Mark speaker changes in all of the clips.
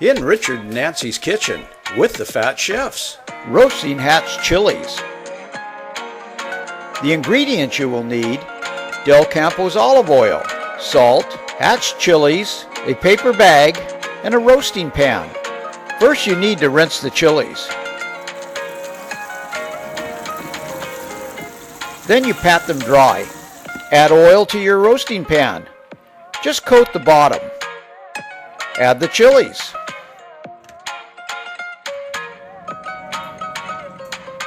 Speaker 1: in Richard and Nancy's kitchen with the Fat Chefs.
Speaker 2: Roasting Hatch chilies. The ingredients you will need: Del Campo's olive oil, salt, Hatch chilies, a paper bag, and a roasting pan. First you need to rinse the chilies. Then you pat them dry. Add oil to your roasting pan. Just coat the bottom. Add the chilies.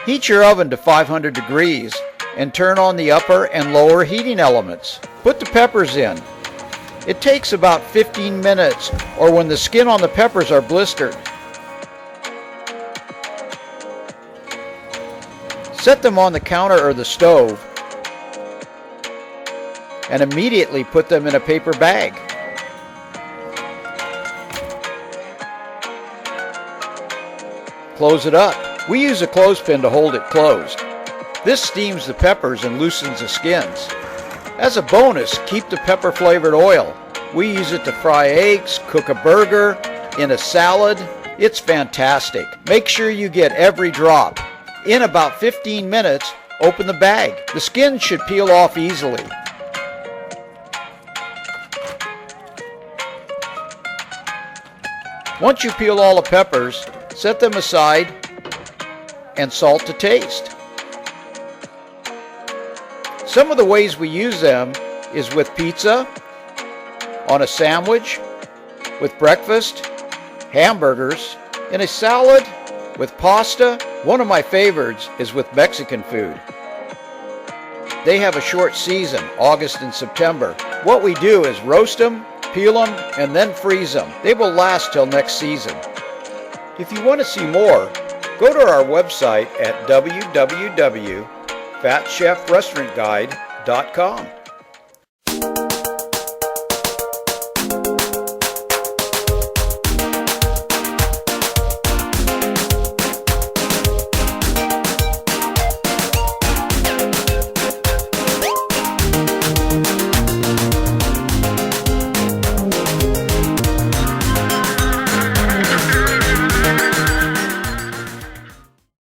Speaker 2: Heat your oven to 500 degrees and turn on the upper and lower heating elements. Put the peppers in. It takes about 15 minutes or when the skin on the peppers are blistered. Set them on the counter or the stove and immediately put them in a paper bag. Close it up. We use a clothespin to hold it closed. This steams the peppers and loosens the skins. As a bonus, keep the pepper flavored oil. We use it to fry eggs, cook a burger, in a salad. It's fantastic. Make sure you get every drop. In about 15 minutes, open the bag. The skin should peel off easily. Once you peel all the peppers, set them aside and salt to taste. Some of the ways we use them is with pizza, on a sandwich, with breakfast, hamburgers, in a salad, with pasta. One of my favorites is with Mexican food. They have a short season, August and September. What we do is roast them, peel them, and then freeze them. They will last till next season. If you want to see more, go to our website at www.fatchefrestaurantguide.com.